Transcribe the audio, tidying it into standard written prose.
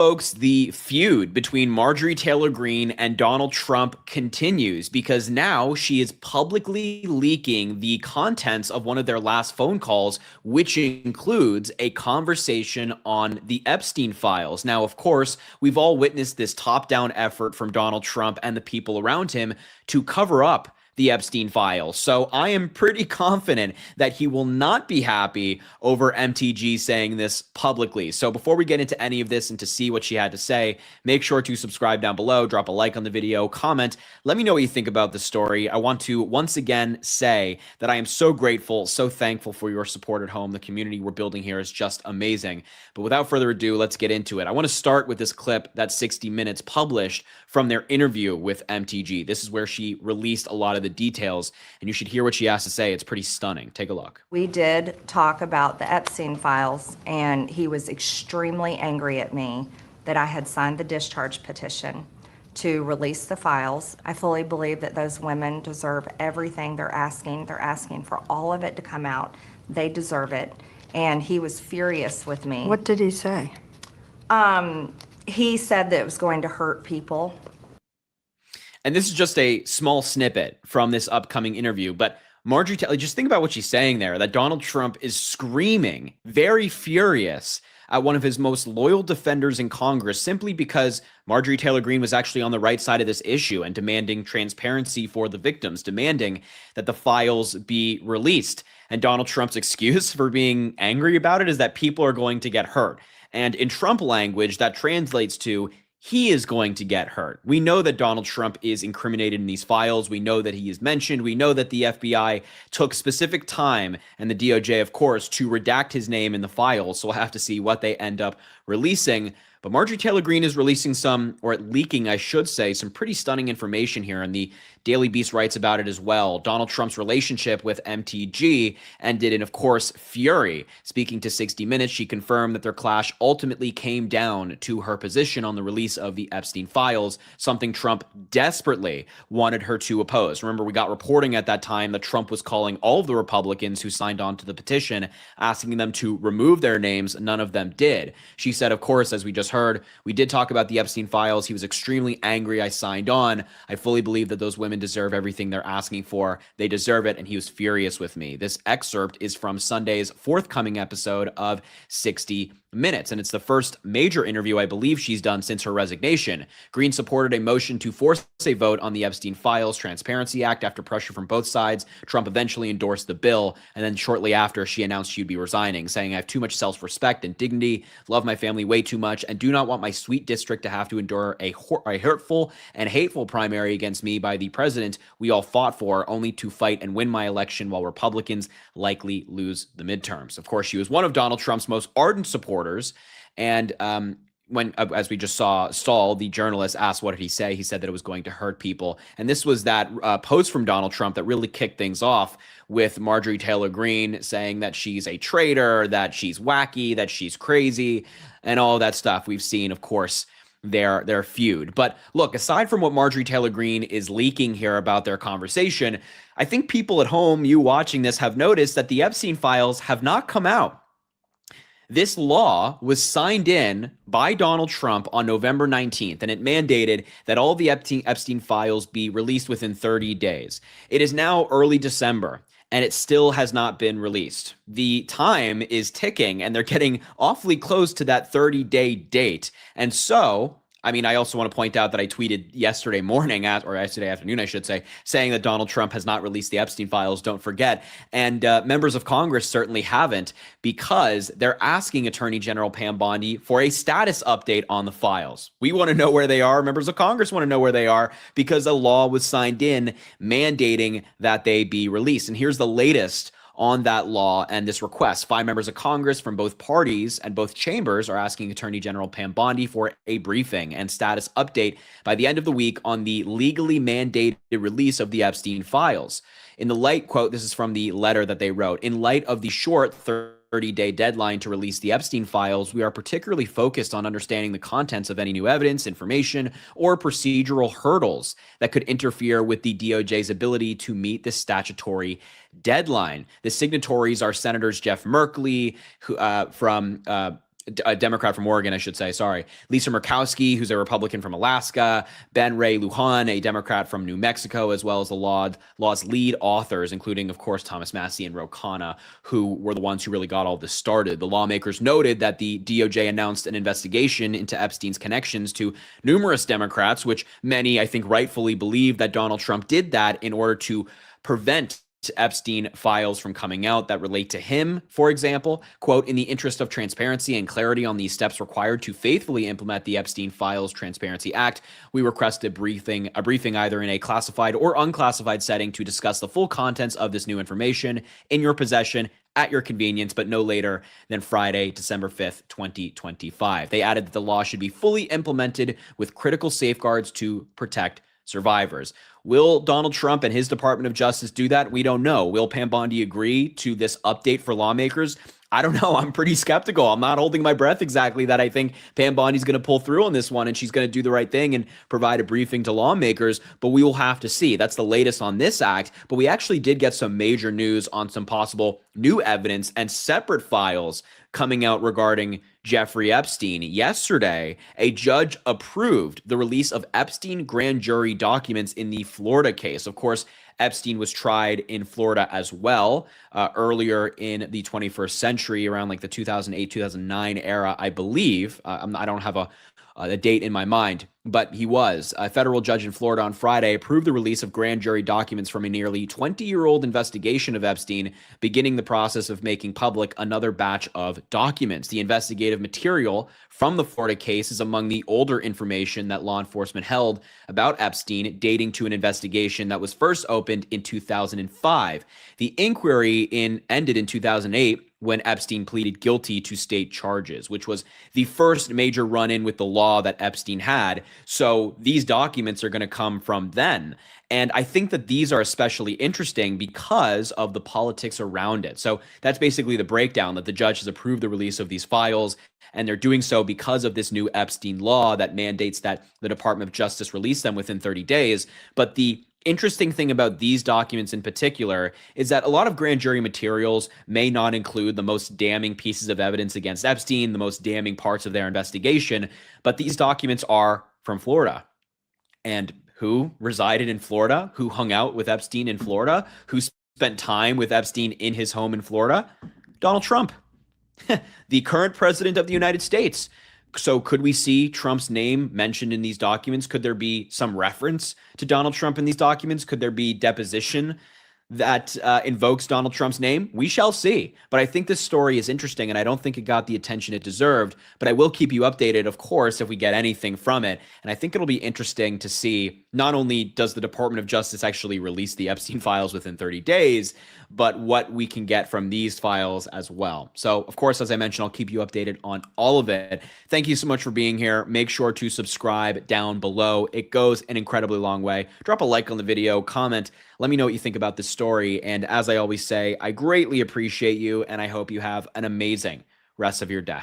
Folks, the feud between Marjorie Taylor Greene and Donald Trump continues because now she is publicly leaking the contents of one of their last phone calls, which includes a conversation on the Epstein files. Now, of course, we've all witnessed this top-down effort from Donald Trump and the people around him to cover up the Epstein files. So I am pretty confident that he will not be happy over MTG saying this publicly. So before we get into any of this and to see what she had to say, make sure to subscribe down below, drop a like on the video, comment, let me know what you think about the story. I want to once again say that I am so grateful, so thankful for your support at home. The community we're building here is just amazing. But without further ado, let's get into it. I want to start with this clip that 60 Minutes published from their interview with MTG. This is where she released a lot of the details, and you should hear what she has to say. It's pretty stunning. Take a look. We did talk about the Epstein files, and he was extremely angry at me that I had signed the discharge petition to release the files. I fully believe that those women deserve everything they're asking. They're asking for all of it to come out. They deserve it. And he was furious with me. What did he say? He said that it was going to hurt people. And this is just a small snippet from this upcoming interview, but Marjorie Taylor, just think about what she's saying there, that Donald Trump is screaming, very furious at one of his most loyal defenders in Congress simply because Marjorie Taylor Greene was actually on the right side of this issue and demanding transparency for the victims, demanding that the files be released. And Donald Trump's excuse for being angry about it is that people are going to get hurt. And in Trump language, that translates to he is going to get hurt. We know that Donald Trump is incriminated in these files. We know that he is mentioned. We know that the FBI took specific time, and the DOJ, of course, to redact his name in the files. So we'll have to see what they end up releasing. But Marjorie Taylor Greene is releasing some, or leaking, I should say, some pretty stunning information here, and the Daily Beast writes about it as well. Donald Trump's relationship with MTG ended in, of course, fury. Speaking to 60 Minutes, she confirmed that their clash ultimately came down to her position on the release of the Epstein files, something Trump desperately wanted her to oppose. Remember, we got reporting at that time that Trump was calling all of the Republicans who signed on to the petition, asking them to remove their names. None of them did. She said, of course, as we just heard, we did talk about the Epstein files. He was extremely angry. I signed on. I fully believe that those women deserve everything they're asking for. They deserve it, and he was furious with me. This excerpt is from Sunday's forthcoming episode of 60 Minutes, and it's the first major interview I believe she's done since her resignation. Greene supported a motion to force a vote on the Epstein Files Transparency Act after pressure from both sides. Trump eventually endorsed the bill, and then shortly after, she announced she'd be resigning, saying, I have too much self-respect and dignity, love my family way too much, and do not want my sweet district to have to endure a hurtful and hateful primary against me by the president we all fought for, only to fight and win my election while Republicans likely lose the midterms. Of course, she was one of Donald Trump's most ardent supporters. And when, as we just saw, Saul, the journalist, asked what did he say, he said that it was going to hurt people. And this was that post from Donald Trump that really kicked things off with Marjorie Taylor Greene saying that she's a traitor, that she's wacky, that she's crazy, and all that stuff. We've seen, of course, their feud. But look, aside from what Marjorie Taylor Greene is leaking here about their conversation, I think people at home, you watching this, have noticed that the Epstein files have not come out. This law was signed in by Donald Trump on November 19th, and it mandated that all the Epstein files be released within 30 days. It is now early December, and it still has not been released. The time is ticking, and they're getting awfully close to that 30-day date. And so, I mean, I also want to point out that I tweeted yesterday morning, or yesterday afternoon, I should say, saying that Donald Trump has not released the Epstein files, don't forget. And members of Congress certainly haven't, because they're asking Attorney General Pam Bondi for a status update on the files. We want to know where they are. Members of Congress want to know where they are, because a law was signed in mandating that they be released. And here's the latest on that law and this request. 5 members of Congress from both parties and both chambers are asking Attorney General Pam Bondi for a briefing and status update by the end of the week on the legally mandated release of the Epstein files. In the light, quote, this is from the letter that they wrote, in light of the short 30-day deadline to release the Epstein files, we are particularly focused on understanding the contents of any new evidence, information, or procedural hurdles that could interfere with the DOJ's ability to meet the statutory deadline. The signatories are Senators Jeff Merkley from a Democrat from Oregon, I should say, sorry. Lisa Murkowski, who's a Republican from Alaska, Ben Ray Lujan, a Democrat from New Mexico, as well as the law's lead authors, including, of course, Thomas Massie and Ro Khanna, who were the ones who really got all this started. The lawmakers noted that the DOJ announced an investigation into Epstein's connections to numerous Democrats, which many, I think, rightfully believe that Donald Trump did that in order to prevent Epstein files from coming out that relate to him, for example. Quote, in the interest of transparency and clarity on these steps required to faithfully implement the Epstein Files Transparency Act, we request a briefing either in a classified or unclassified setting to discuss the full contents of this new information in your possession at your convenience, but no later than Friday, December 5th, 2025. They added that the law should be fully implemented with critical safeguards to protect survivors. Will Donald Trump and his Department of Justice do that? We don't know. Will Pam Bondi agree to this update for lawmakers? I don't know. I'm pretty skeptical. I'm not holding my breath exactly that I think Pam Bondi's going to pull through on this one and she's going to do the right thing and provide a briefing to lawmakers, but we will have to see. That's the latest on this act, but we actually did get some major news on some possible new evidence and separate files coming out regarding Jeffrey Epstein. Yesterday, a judge approved the release of Epstein grand jury documents in the Florida case. Of course, Epstein was tried in Florida as well earlier in the 21st century, around like the 2008, 2009 era, I believe. I don't have a date in my mind, but he was. A federal judge in Florida on Friday approved the release of grand jury documents from a nearly 20-year-old investigation of Epstein, beginning the process of making public another batch of documents. The investigative material from the Florida case is among the older information that law enforcement held about Epstein, dating to an investigation that was first opened in 2005. The inquiry ended in 2008 when Epstein pleaded guilty to state charges, which was the first major run-in with the law that Epstein had. So these documents are going to come from then. And I think that these are especially interesting because of the politics around it. So that's basically the breakdown, that the judge has approved the release of these files, and they're doing so because of this new Epstein law that mandates that the Department of Justice release them within 30 days. But the interesting thing about these documents in particular is that a lot of grand jury materials may not include the most damning pieces of evidence against Epstein, the most damning parts of their investigation, but these documents are from Florida. And who resided in Florida? Who hung out with Epstein in Florida? Who spent time with Epstein in his home in Florida? Donald Trump, the current president of the United States. So could we see Trump's name mentioned in these documents? Could there be some reference to Donald Trump in these documents? Could there be deposition that invokes Donald Trump's name? We shall see. But I think this story is interesting, and I don't think it got the attention it deserved. But I will keep you updated, of course, if we get anything from it. And I think it'll be interesting to see, not only does the Department of Justice actually release the Epstein files within 30 days, but what we can get from these files as well. So, of course, as I mentioned, I'll keep you updated on all of it. Thank you so much for being here. Make sure to subscribe down below. It goes an incredibly long way. Drop a like on the video, comment, let me know what you think about this story. And as I always say, I greatly appreciate you, and I hope you have an amazing rest of your day.